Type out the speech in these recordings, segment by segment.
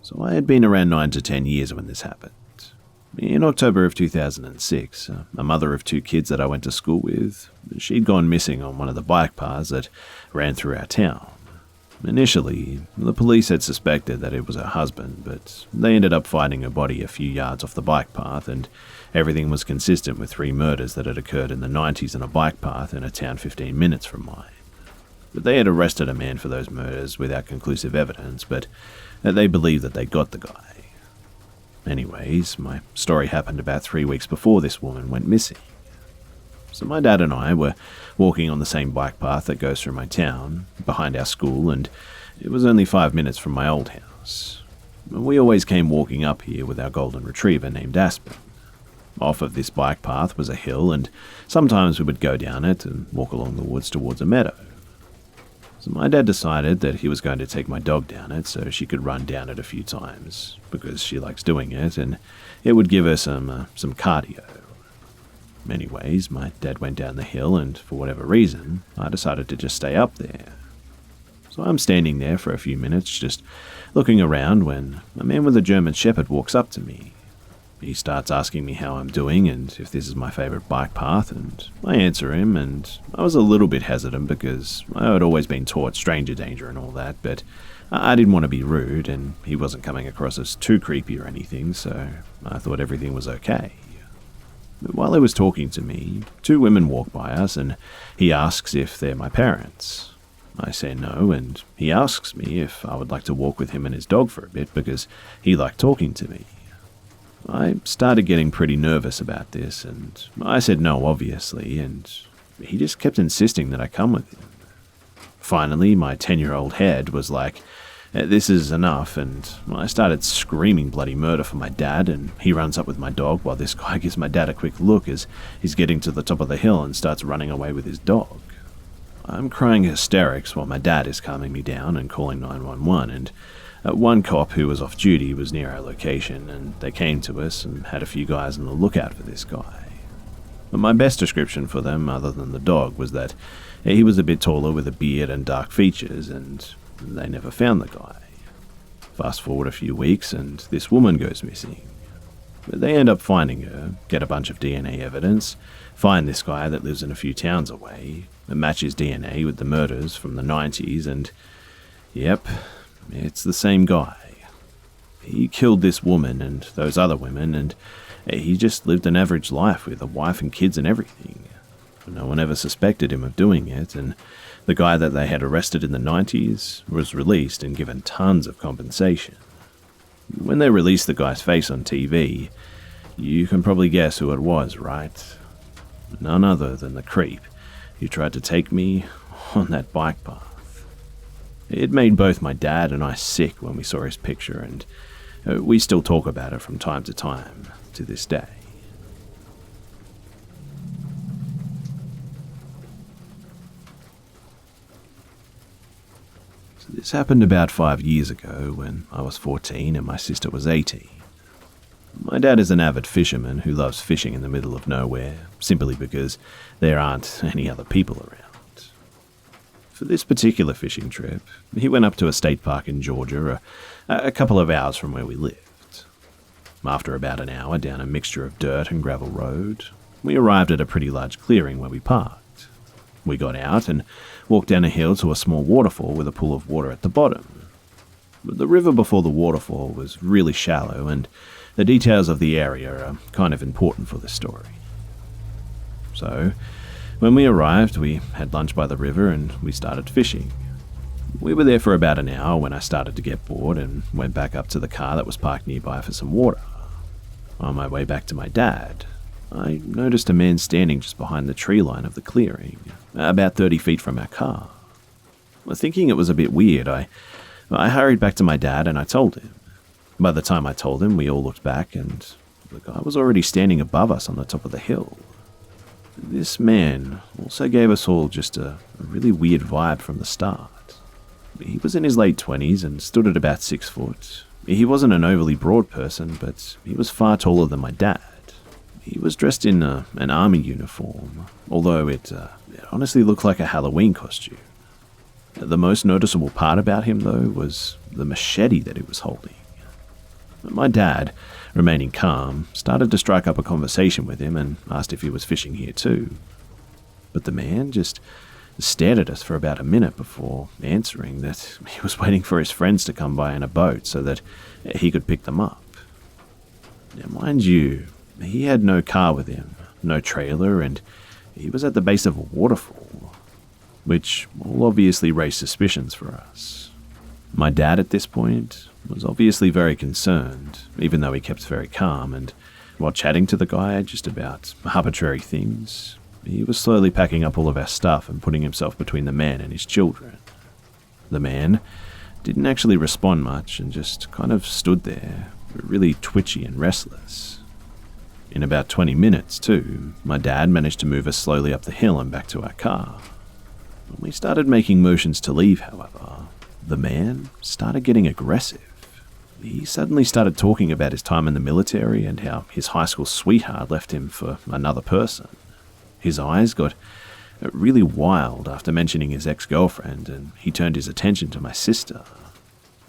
So I had been around 9 to 10 years when this happened. In October of 2006, a mother of 2 kids that I went to school with, she'd gone missing on one of the bike paths that ran through our town. Initially, the police had suspected that it was her husband, but they ended up finding her body a few yards off the bike path, and everything was consistent with 3 murders that had occurred in the 90s on a bike path in a town 15 minutes from mine. But they had arrested a man for those murders without conclusive evidence, but they believed that they got the guy. Anyways, my story happened about 3 weeks before this woman went missing. So my dad and I were walking on the same bike path that goes through my town, behind our school, and it was only 5 minutes from my old house. We always came walking up here with our golden retriever named Aspen. Off of this bike path was a hill, and sometimes we would go down it and walk along the woods towards a meadow. So my dad decided that he was going to take my dog down it so she could run down it a few times, because she likes doing it, and it would give her some cardio. Anyways, my dad went down the hill, and for whatever reason, I decided to just stay up there. So I'm standing there for a few minutes, just looking around, when a man with a German Shepherd walks up to me. He starts asking me how I'm doing and if this is my favorite bike path, and I answer him, and I was a little bit hesitant because I had always been taught stranger danger and all that, but I didn't want to be rude, and he wasn't coming across as too creepy or anything, so I thought everything was okay. But while he was talking to me, 2 women walk by us, and he asks if they're my parents. I say no, and he asks me if I would like to walk with him and his dog for a bit because he liked talking to me. I started getting pretty nervous about this, and I said no, obviously, and he just kept insisting that I come with him. Finally, my 10-year-old head was like, this is enough, and I started screaming bloody murder for my dad, and he runs up with my dog while this guy gives my dad a quick look as he's getting to the top of the hill and starts running away with his dog. I'm crying hysterics while my dad is calming me down and calling 911, and one cop who was off duty was near our location, and they came to us and had a few guys on the lookout for this guy. But my best description for them, other than the dog, was that he was a bit taller with a beard and dark features, and they never found the guy. Fast forward a few weeks, and this woman goes missing. They end up finding her, get a bunch of DNA evidence, find this guy that lives in a few towns away, and match his DNA with the murders from the 90s, and yep, it's the same guy. He killed this woman and those other women, and he just lived an average life with a wife and kids and everything. No one ever suspected him of doing it, and the guy that they had arrested in the 90s was released and given tons of compensation. When they released the guy's face on TV, you can probably guess who it was, right? None other than the creep who tried to take me on that bike path. It made both my dad and I sick when we saw his picture, and we still talk about it from time to this day. So this happened about 5 years ago when I was 14 and my sister was 18. My dad is an avid fisherman who loves fishing in the middle of nowhere, simply because there aren't any other people around. For this particular fishing trip, he went up to a state park in Georgia, a couple of hours from where we lived. After about an hour down a mixture of dirt and gravel road, we arrived at a pretty large clearing where we parked. We got out and walked down a hill to a small waterfall with a pool of water at the bottom. The river before the waterfall was really shallow, and the details of the area are kind of important for this story. So, when we arrived, we had lunch by the river and we started fishing. We were there for about an hour when I started to get bored and went back up to the car that was parked nearby for some water. On my way back to my dad, I noticed a man standing just behind the tree line of the clearing, about 30 feet from our car. Thinking it was a bit weird, I hurried back to my dad and I told him. By the time I told him, we all looked back and the guy was already standing above us on the top of the hill. This man also gave us all just a really weird vibe from the start. He was in his late 20s and stood at about 6 foot. He wasn't an overly broad person, but he was far taller than my dad. He was dressed in an army uniform, although it honestly looked like a Halloween costume. The most noticeable part about him, though, was the machete that he was holding. My dad, remaining calm, started to strike up a conversation with him and asked if he was fishing here too. But the man just stared at us for about a minute before answering that he was waiting for his friends to come by in a boat so that he could pick them up. Now, mind you, he had no car with him, no trailer, and he was at the base of a waterfall, which all obviously raised suspicions for us. My dad at this point was obviously very concerned, even though he kept very calm, and while chatting to the guy just about arbitrary things, he was slowly packing up all of our stuff and putting himself between the man and his children. The man didn't actually respond much and just kind of stood there, really twitchy and restless. In about 20 minutes, too, my dad managed to move us slowly up the hill and back to our car. When we started making motions to leave, however, the man started getting aggressive. He suddenly started talking about his time in the military and how his high school sweetheart left him for another person. His eyes got really wild after mentioning his ex-girlfriend, and he turned his attention to my sister.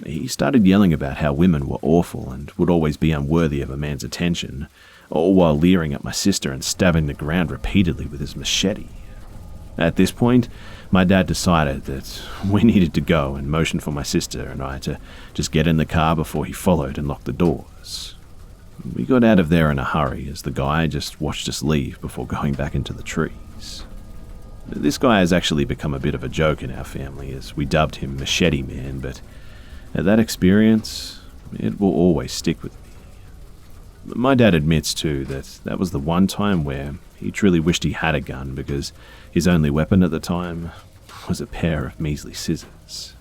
He started yelling about how women were awful and would always be unworthy of a man's attention, all while leering at my sister and stabbing the ground repeatedly with his machete. At this point, my dad decided that we needed to go and motioned for my sister and I to just get in the car before he followed and locked the doors. We got out of there in a hurry as the guy just watched us leave before going back into the trees. This guy has actually become a bit of a joke in our family as we dubbed him Machete Man, but that experience, it will always stick with me. My dad admits too that was the one time where he truly wished he had a gun because his only weapon at the time was a pair of measly scissors.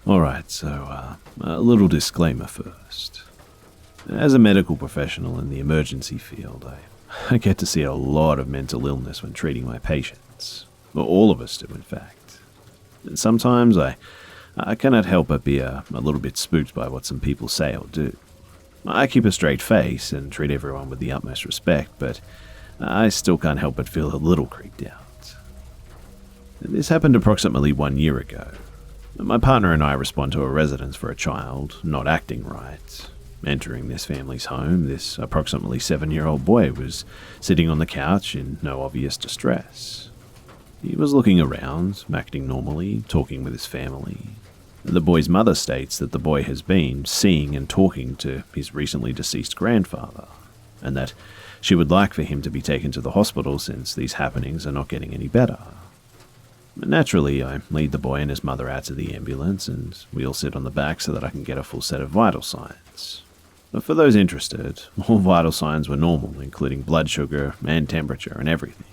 Alright, so a little disclaimer first. As a medical professional in the emergency field, I get to see a lot of mental illness when treating my patients. Well, all of us do, in fact. And sometimes I cannot help but be a little bit spooked by what some people say or do. I keep a straight face and treat everyone with the utmost respect, but I still can't help but feel a little creeped out. This happened approximately 1 year ago. My partner and I respond to a residence for a child not acting right. Entering this family's home, this approximately 7-year-old boy was sitting on the couch in no obvious distress. He was looking around, acting normally, talking with his family. The boy's mother states that the boy has been seeing and talking to his recently deceased grandfather, and that she would like for him to be taken to the hospital since these happenings are not getting any better. Naturally, I lead the boy and his mother out to the ambulance, and we all sit on the back so that I can get a full set of vital signs. But for those interested, all vital signs were normal, including blood sugar and temperature and everything.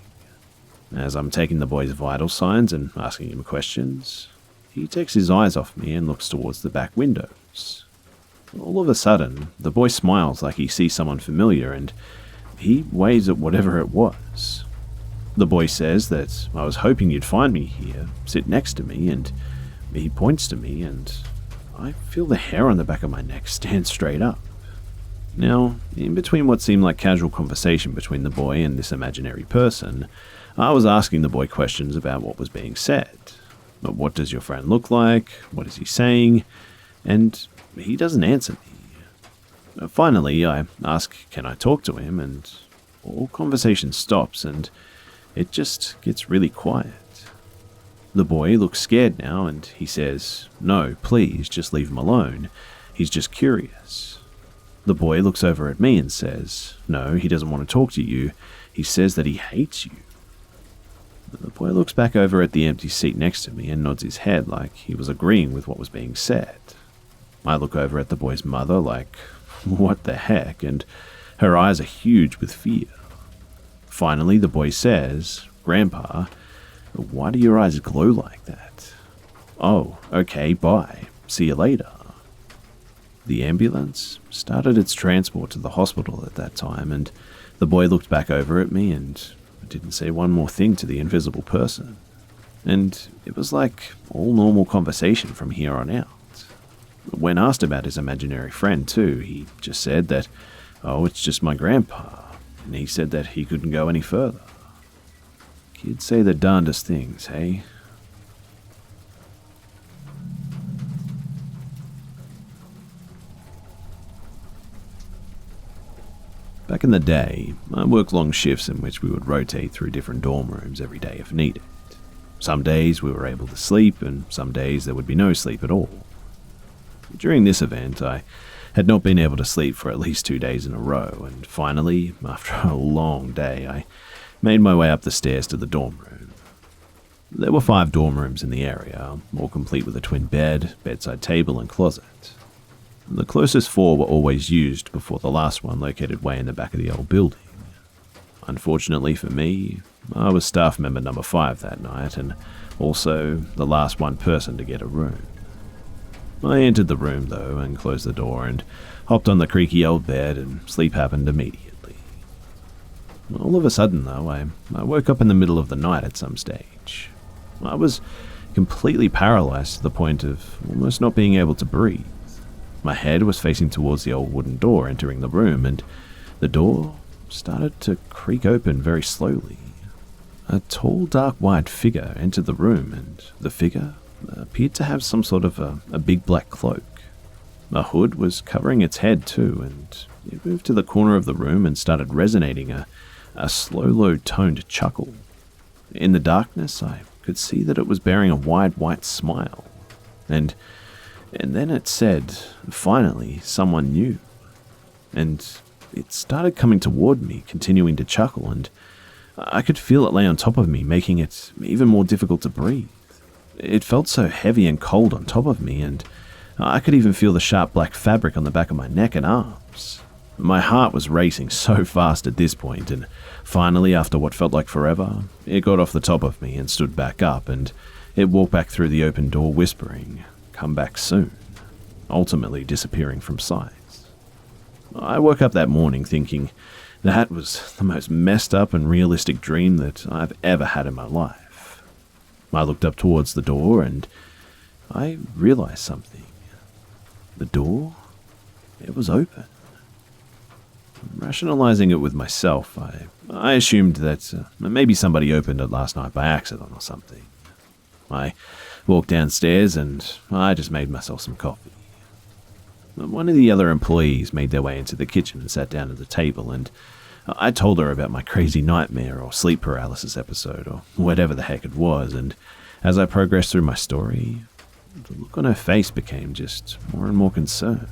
As I'm taking the boy's vital signs and asking him questions, he takes his eyes off me and looks towards the back windows. All of a sudden, the boy smiles like he sees someone familiar, and he waves at whatever it was. The boy says that I was hoping you'd find me here, sit next to me, and he points to me, and I feel the hair on the back of my neck stand straight up. Now, in between what seemed like casual conversation between the boy and this imaginary person, I was asking the boy questions about what was being said. But what does your friend look like? What is he saying? And he doesn't answer me. Finally, I ask, can I talk to him? And all conversation stops, and it just gets really quiet. The boy looks scared now, and he says, no, please, just leave him alone. He's just curious. The boy looks over at me and says, no, he doesn't want to talk to you. He says that he hates you. The boy looks back over at the empty seat next to me and nods his head like he was agreeing with what was being said. I look over at the boy's mother like, what the heck, and her eyes are huge with fear. Finally, the boy says, Grandpa, why do your eyes glow like that? Oh, okay, bye. See you later. The ambulance started its transport to the hospital at that time, and the boy looked back over at me and didn't say one more thing to the invisible person. And it was like all normal conversation from here on out. When asked about his imaginary friend too, he just said that, oh, it's just my grandpa, and he said that he couldn't go any further. Kids say the darndest things, hey? Back in the day, I worked long shifts in which we would rotate through different dorm rooms every day if needed. Some days we were able to sleep, and some days there would be no sleep at all. During this event, I had not been able to sleep for at least 2 days in a row, and finally, after a long day, I made my way up the stairs to the dorm room. There were 5 dorm rooms in the area, all complete with a twin bed, bedside table, and closet. The closest 4 were always used before the last one located way in the back of the old building. Unfortunately for me, I was staff member number 5 that night, and also the last one person to get a room. I entered the room, though, and closed the door and hopped on the creaky old bed, and sleep happened immediately. All of a sudden, though, I woke up in the middle of the night at some stage. I was completely paralyzed to the point of almost not being able to breathe. My head was facing towards the old wooden door entering the room, and the door started to creak open very slowly. A tall, dark, white figure entered the room, and the figure appeared to have some sort of a big black cloak. A hood was covering its head too, and it moved to the corner of the room and started resonating a slow, low-toned chuckle. In the darkness, I could see that it was bearing a wide, white smile. And then it said, finally, someone new. And it started coming toward me, continuing to chuckle, and I could feel it lay on top of me, making it even more difficult to breathe. It felt so heavy and cold on top of me, and I could even feel the sharp black fabric on the back of my neck and arms. My heart was racing so fast at this point, and finally, after what felt like forever, it got off the top of me and stood back up, and it walked back through the open door whispering, "Come back soon," ultimately disappearing from sight. I woke up that morning thinking that was the most messed up and realistic dream that I've ever had in my life. I looked up towards the door and I realized something. The door, it was open. Rationalizing it with myself, I assumed that maybe somebody opened it last night by accident or something. I walked downstairs and I just made myself some coffee. One of the other employees made their way into the kitchen and sat down at the table, and I told her about my crazy nightmare or sleep paralysis episode or whatever the heck it was, and as I progressed through my story, the look on her face became just more and more concerned.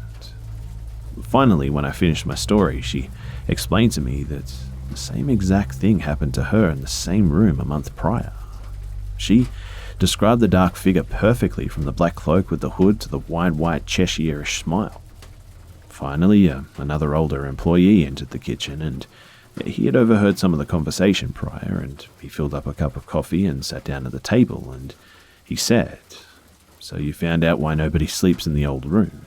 Finally, when I finished my story, she explained to me that the same exact thing happened to her in the same room a month prior. She described the dark figure perfectly, from the black cloak with the hood to the wide white Cheshire-ish smile. Finally, another older employee entered the kitchen, and he had overheard some of the conversation prior, and he filled up a cup of coffee and sat down at the table, and he said, "So you found out why nobody sleeps in the old room.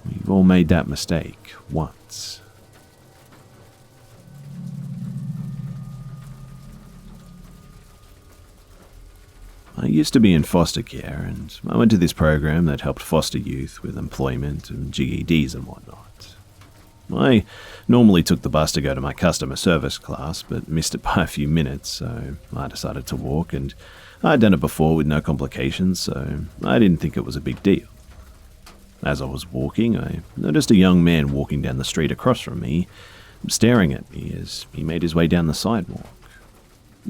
We've all made that mistake once." I used to be in foster care, and I went to this program that helped foster youth with employment and GEDs and whatnot. I normally took the bus to go to my customer service class, but missed it by a few minutes, so I decided to walk, and I'd done it before with no complications, so I didn't think it was a big deal. As I was walking, I noticed a young man walking down the street across from me, staring at me as he made his way down the sidewalk.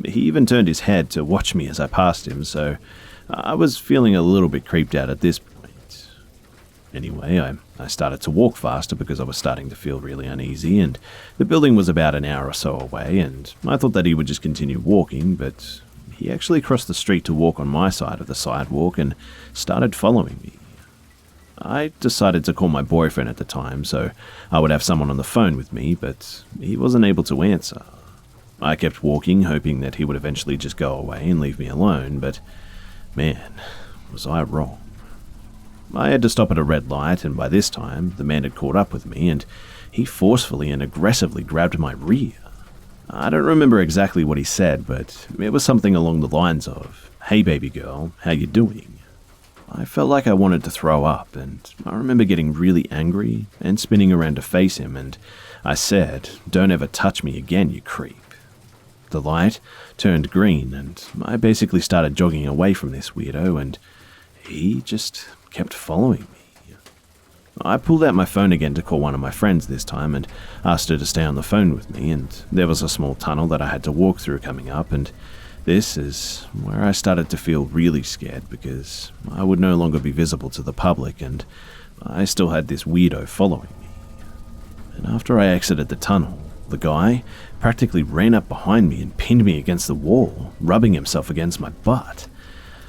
He even turned his head to watch me as I passed him, so I was feeling a little bit creeped out at this point. Anyway, I started to walk faster because I was starting to feel really uneasy, and the building was about an hour or so away, and I thought that he would just continue walking, but he actually crossed the street to walk on my side of the sidewalk and started following me. I decided to call my boyfriend at the time, so I would have someone on the phone with me, but he wasn't able to answer. I kept walking, hoping that he would eventually just go away and leave me alone, but man, was I wrong. I had to stop at a red light, and by this time, the man had caught up with me, and he forcefully and aggressively grabbed my rear. I don't remember exactly what he said, but it was something along the lines of, "Hey baby girl, how you doing?" I felt like I wanted to throw up, and I remember getting really angry and spinning around to face him, and I said, "Don't ever touch me again, you creep." The light turned green, and I basically started jogging away from this weirdo, and he just kept following me. I pulled out my phone again to call one of my friends this time and asked her to stay on the phone with me, and there was a small tunnel that I had to walk through coming up, and this is where I started to feel really scared because I would no longer be visible to the public and I still had this weirdo following me. And after I exited the tunnel, the guy practically ran up behind me and pinned me against the wall, rubbing himself against my butt.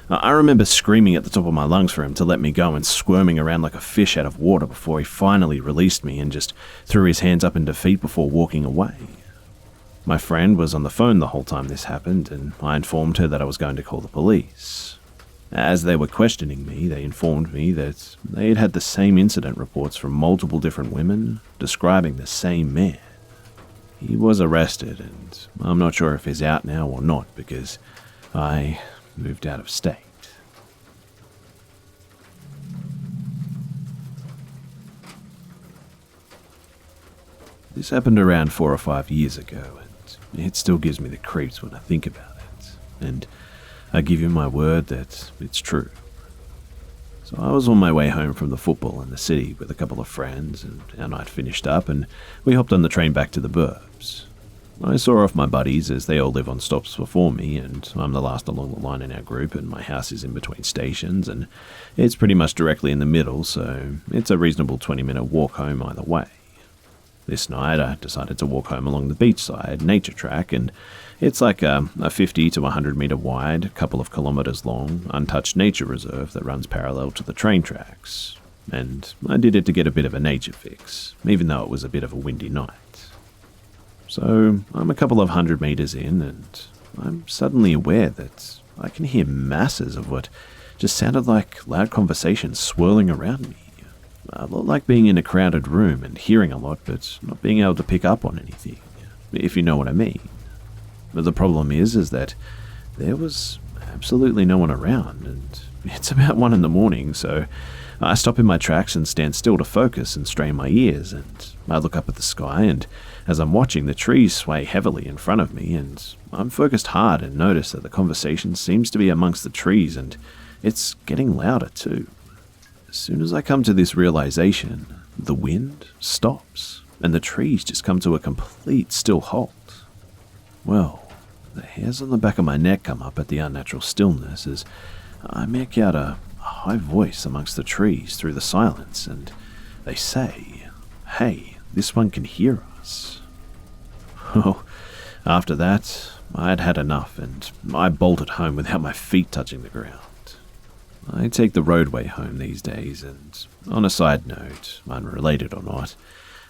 I remember screaming at the top of my lungs for him to let me go and squirming around like a fish out of water before he finally released me and just threw his hands up in defeat before walking away. My friend was on the phone the whole time this happened, and I informed her that I was going to call the police. As they were questioning me, they informed me that they had had the same incident reports from multiple different women describing the same man. He was arrested, and I'm not sure if he's out now or not because I moved out of state. This happened around 4 or 5 years ago, and it still gives me the creeps when I think about it, and I give you my word that it's true. So I was on my way home from the football in the city with a couple of friends, and our night finished up, and we hopped on the train back to the burbs. I saw off my buddies as they all live on stops before me, and I'm the last along the line in our group, and my house is in between stations, and it's pretty much directly in the middle, so it's a reasonable 20-minute walk home either way. This night I decided to walk home along the beachside nature track, and it's like a 50 to 100 metre wide, couple of kilometres long, untouched nature reserve that runs parallel to the train tracks. And I did it to get a bit of a nature fix, even though it was a bit of a windy night. So I'm a couple of 100 metres in, and I'm suddenly aware that I can hear masses of what just sounded like loud conversations swirling around me. A lot like being in a crowded room and hearing a lot, but not being able to pick up on anything, if you know what I mean. But the problem is that there was absolutely no one around, and it's about 1 a.m, so I stop in my tracks and stand still to focus and strain my ears, and I look up at the sky, and as I'm watching, the trees sway heavily in front of me, and I'm focused hard and notice that the conversation seems to be amongst the trees, and it's getting louder too. As soon as I come to this realization, the wind stops, and the trees just come to a complete still halt. Well, the hairs on the back of my neck come up at the unnatural stillness as I make out a high voice amongst the trees through the silence, and they say, "Hey, this one can hear us." Well, after that, I'd had enough, and I bolted home without my feet touching the ground. I take the roadway home these days, and on a side note, unrelated or not,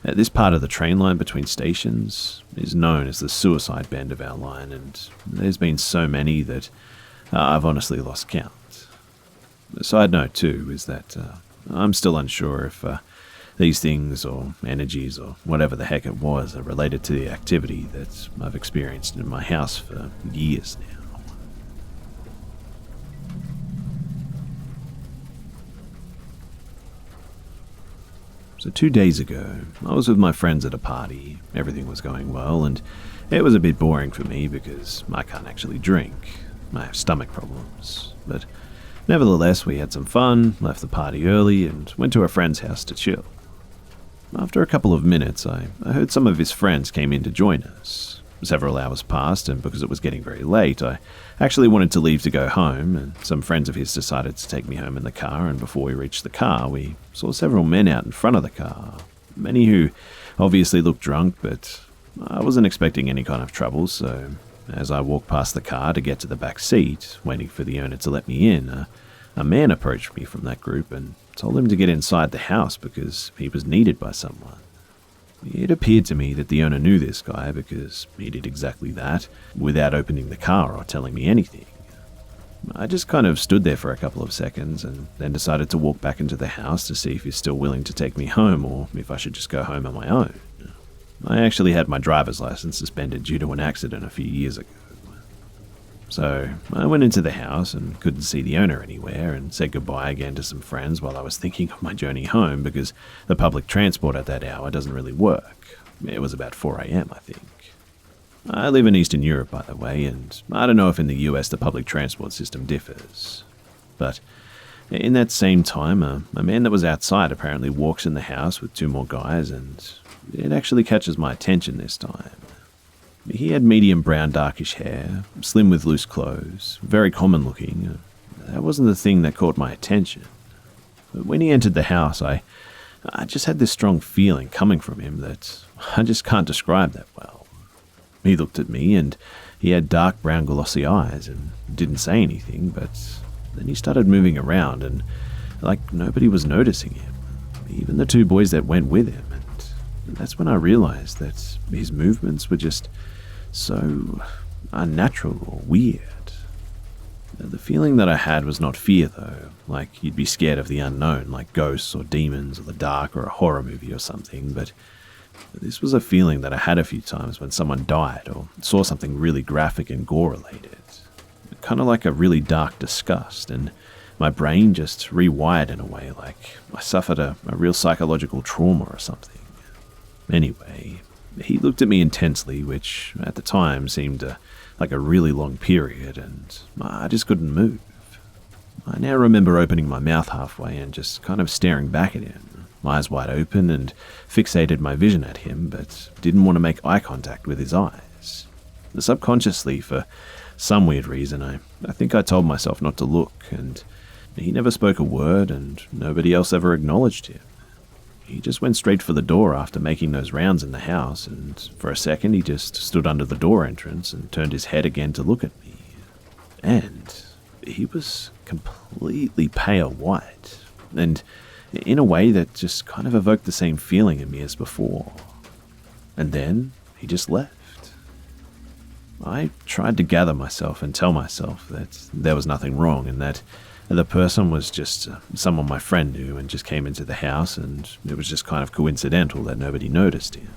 this part of the train line between stations is known as the suicide bend of our line, and there's been so many that I've honestly lost count. The side note too is that I'm still unsure if these things or energies or whatever the heck it was are related to the activity that I've experienced in my house for years now. So 2 days ago, I was with my friends at a party. Everything was going well, and it was a bit boring for me because I can't actually drink. I have stomach problems. But nevertheless, we had some fun, left the party early, and went to a friend's house to chill. After a couple of minutes, I heard some of his friends came in to join us. Several hours passed, and because it was getting very late, I actually wanted to leave to go home, and some friends of his decided to take me home in the car, and before we reached the car, we saw several men out in front of the car. Many who obviously looked drunk, but I wasn't expecting any kind of trouble, so as I walked past the car to get to the back seat, waiting for the owner to let me in, a man approached me from that group and told him to get inside the house because he was needed by someone. It appeared to me that the owner knew this guy because he did exactly that without opening the car or telling me anything. I just kind of stood there for a couple of seconds and then decided to walk back into the house to see if he's still willing to take me home or if I should just go home on my own. I actually had my driver's license suspended due to an accident a few years ago. So I went into the house and couldn't see the owner anywhere and said goodbye again to some friends while I was thinking of my journey home because the public transport at that hour doesn't really work. It was about 4 a.m, I think. I live in Eastern Europe, by the way, and I don't know if in the US the public transport system differs. But In that same time, a man that was outside apparently walks in the house with two more guys, and it actually catches my attention this time. He had medium brown darkish hair, slim with loose clothes, very common looking. That wasn't the thing that caught my attention. But when he entered the house, I just had this strong feeling coming from him that I just can't describe that well. He looked at me and he had dark brown glossy eyes and didn't say anything, but then he started moving around and like nobody was noticing him, even the two boys that went with him, and that's when I realized that his movements were just so unnatural or weird. The feeling that I had was not fear though, like you'd be scared of the unknown, like ghosts or demons or the dark or a horror movie or something, but this was a feeling that I had a few times when someone died or saw something really graphic and gore related. Kind of like a really dark disgust, and my brain just rewired in a way like I suffered a real psychological trauma or something. Anyway, he looked at me intensely, which at the time seemed like a really long period, and I just couldn't move. I now remember opening my mouth halfway and just kind of staring back at him, eyes wide open, and fixated my vision at him, but didn't want to make eye contact with his eyes. Subconsciously, for some weird reason, I think I told myself not to look, and he never spoke a word, and nobody else ever acknowledged him. He just went straight for the door after making those rounds in the house, and for a second he just stood under the door entrance and turned his head again to look at me. And he was completely pale white, and in a way that just kind of evoked the same feeling in me as before. And then he just left. I tried to gather myself and tell myself that there was nothing wrong and that the person was just someone my friend knew and just came into the house, and it was just kind of coincidental that nobody noticed him.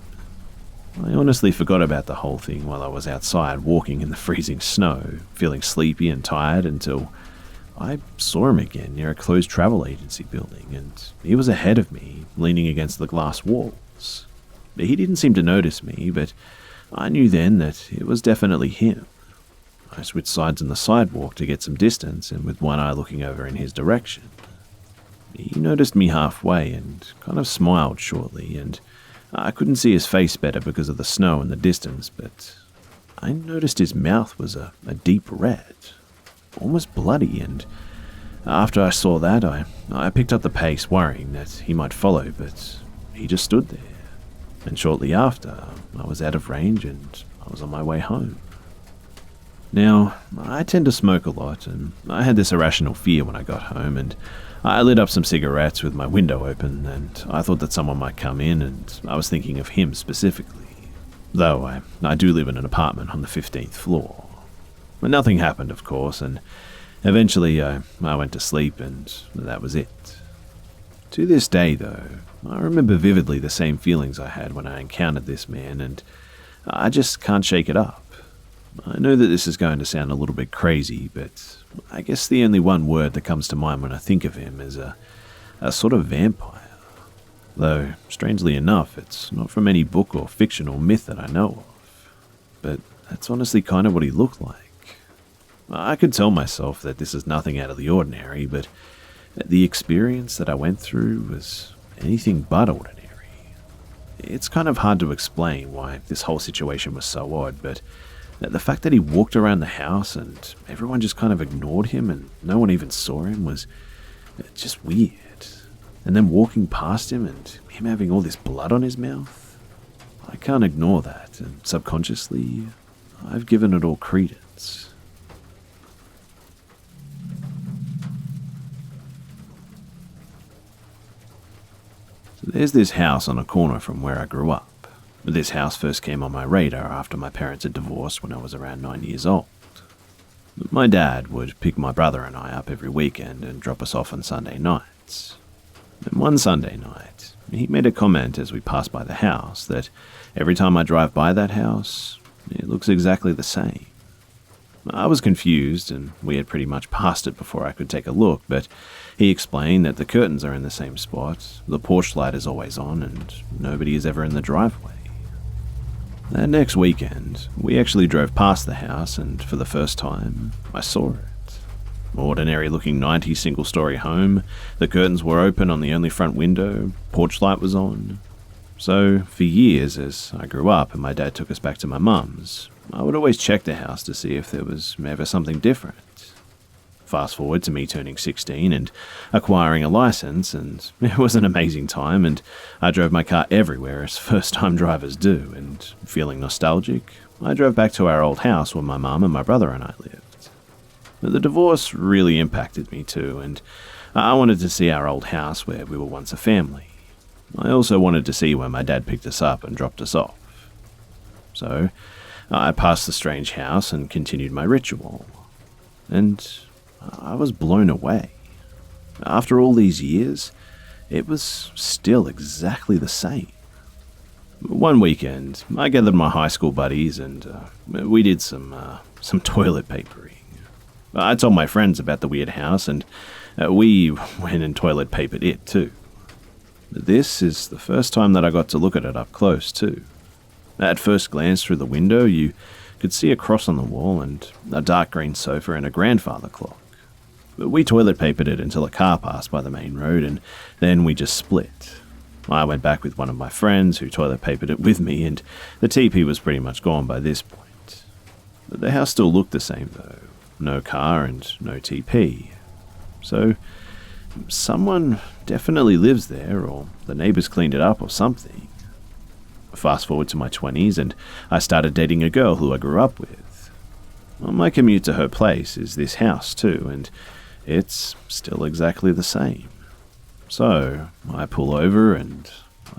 I honestly forgot about the whole thing while I was outside walking in the freezing snow, feeling sleepy and tired, until I saw him again near a closed travel agency building, and he was ahead of me, leaning against the glass walls. He didn't seem to notice me, but I knew then that it was definitely him. I switched sides on the sidewalk to get some distance, and with one eye looking over in his direction. He noticed me halfway and kind of smiled shortly, and I couldn't see his face better because of the snow and the distance, but I noticed his mouth was a deep red, almost bloody, and after I saw that, I picked up the pace, worrying that he might follow, but he just stood there. And shortly after, I was out of range and I was on my way home. Now, I tend to smoke a lot, and I had this irrational fear when I got home, and I lit up some cigarettes with my window open, and I thought that someone might come in, and I was thinking of him specifically. Though I do live in an apartment on the 15th floor. But nothing happened, of course, and eventually I went to sleep, and that was it. To this day, though, I remember vividly the same feelings I had when I encountered this man, and I just can't shake it up. I know that this is going to sound a little bit crazy, but I guess the only one word that comes to mind when I think of him is a sort of vampire. Though, strangely enough, it's not from any book or fiction or myth that I know of. But that's honestly kind of what he looked like. I could tell myself that this is nothing out of the ordinary, but the experience that I went through was anything but ordinary. It's kind of hard to explain why this whole situation was so odd, but the fact that he walked around the house and everyone just kind of ignored him and no one even saw him was just weird. And then walking past him and him having all this blood on his mouth, I can't ignore that, and subconsciously, I've given it all credence. So there's this house on a corner from where I grew up. This house first came on my radar after my parents had divorced when I was around 9 years old. My dad would pick my brother and I up every weekend and drop us off on Sunday nights. And one Sunday night, he made a comment as we passed by the house that every time I drive by that house, it looks exactly the same. I was confused, and we had pretty much passed it before I could take a look, but he explained that the curtains are in the same spot, the porch light is always on, and nobody is ever in the driveway. That next weekend, we actually drove past the house, and for the first time, I saw it. Ordinary looking 90s single story home. The curtains were open on the only front window, porch light was on. So, for years, as I grew up and my dad took us back to my mum's, I would always check the house to see if there was ever something different. Fast forward to me turning 16 and acquiring a license, and it was an amazing time, and I drove my car everywhere as first-time drivers do, and feeling nostalgic, I drove back to our old house where my mum and my brother and I lived. But the divorce really impacted me too, and I wanted to see our old house where we were once a family. I also wanted to see where my dad picked us up and dropped us off. So, I passed the strange house and continued my ritual. And I was blown away. After all these years, it was still exactly the same. One weekend, I gathered my high school buddies and we did some toilet papering. I told my friends about the weird house and we went and toilet papered it too. This is the first time that I got to look at it up close too. At first glance through the window, you could see a cross on the wall and a dark green sofa and a grandfather clock. We toilet papered it until a car passed by the main road, and then we just split. I went back with one of my friends who toilet papered it with me, and the teepee was pretty much gone by this point. But the house still looked the same though. No car and no TP. So, someone definitely lives there, or the neighbors cleaned it up or something. Fast forward to my 20s, and I started dating a girl who I grew up with. On my commute to her place is this house too, and it's still exactly the same. So, I pull over and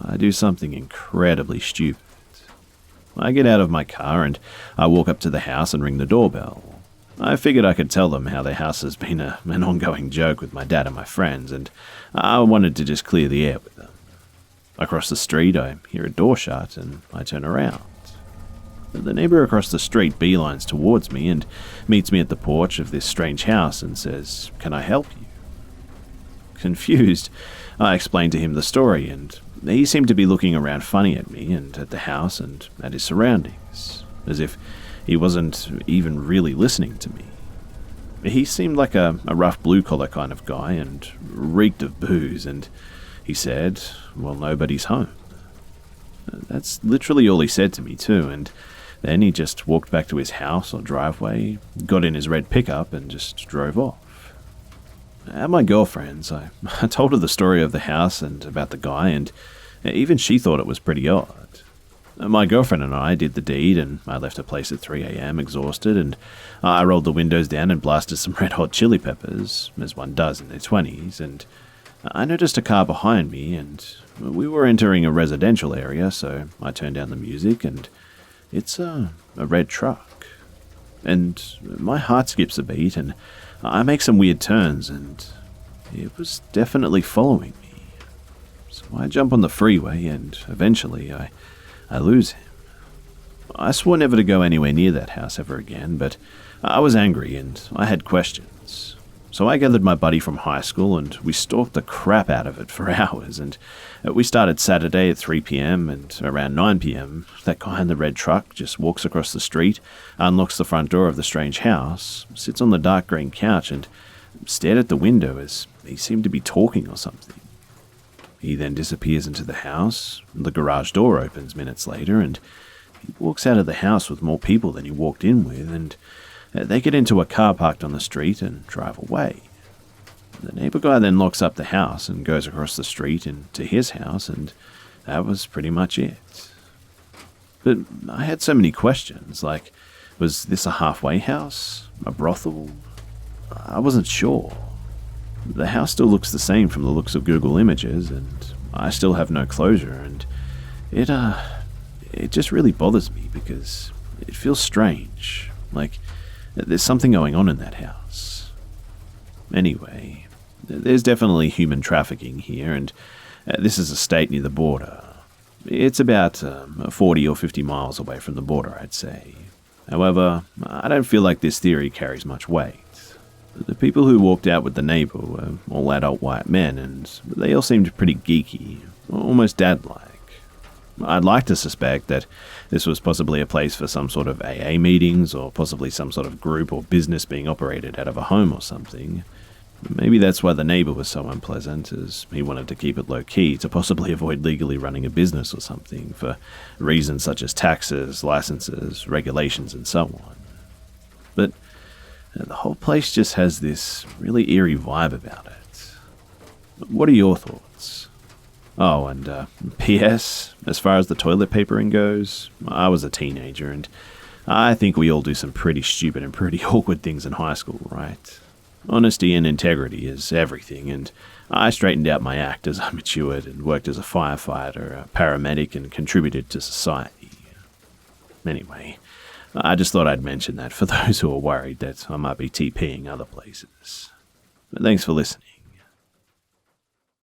I do something incredibly stupid. I get out of my car and I walk up to the house and ring the doorbell. I figured I could tell them how their house has been an ongoing joke with my dad and my friends, and I wanted to just clear the air with them. Across the street, I hear a door shut, and I turn around. The neighbor across the street beelines towards me and meets me at the porch of this strange house and says, "Can I help you?" Confused, I explained to him the story, and he seemed to be looking around funny at me and at the house and at his surroundings, as if he wasn't even really listening to me. He seemed like a rough blue-collar kind of guy and reeked of booze, and he said, "Well, nobody's home." That's literally all he said to me too, and then he just walked back to his house or driveway, got in his red pickup and just drove off. At my girlfriend's, I told her the story of the house and about the guy, and even she thought it was pretty odd. My girlfriend and I did the deed, and I left her place at 3 a.m. exhausted, and I rolled the windows down and blasted some red hot chili peppers, as one does in their 20s, and I noticed a car behind me, and we were entering a residential area, so I turned down the music, and it's a red truck. And my heart skips a beat, and I make some weird turns, and it was definitely following me. So I jump on the freeway, and eventually I lose him. I swore never to go anywhere near that house ever again, but I was angry and I had questions. So I gathered my buddy from high school and we stalked the crap out of it for hours, and we started Saturday at 3 p.m. and around 9 p.m. that guy in the red truck just walks across the street, unlocks the front door of the strange house, sits on the dark green couch and stared at the window as he seemed to be talking or something. He then disappears into the house, the garage door opens minutes later, and he walks out of the house with more people than he walked in with, and they get into a car parked on the street and drive away. The neighbor guy then locks up the house and goes across the street into his house, and that was pretty much it. But I had so many questions, like, was this a halfway house? A brothel? I wasn't sure. The house still looks the same from the looks of Google Images, and I still have no closure, and it just really bothers me because it feels strange, like there's something going on in that house. Anyway, there's definitely human trafficking here, and this is a state near the border. It's about 40 or 50 miles away from the border, I'd say. However, I don't feel like this theory carries much weight. The people who walked out with the neighbor were all adult white men, and they all seemed pretty geeky, almost dad-like. I'd like to suspect that this was possibly a place for some sort of AA meetings, or possibly some sort of group or business being operated out of a home or something. Maybe that's why the neighbour was so unpleasant, as he wanted to keep it low-key to possibly avoid legally running a business or something, for reasons such as taxes, licenses, regulations, and so on. But the whole place just has this really eerie vibe about it. What are your thoughts? Oh, and P.S., as far as the toilet papering goes, I was a teenager, and I think we all do some pretty stupid and pretty awkward things in high school, right? Honesty and integrity is everything, and I straightened out my act as I matured and worked as a firefighter, a paramedic, and contributed to society. Anyway, I just thought I'd mention that for those who are worried that I might be TPing other places. But thanks for listening.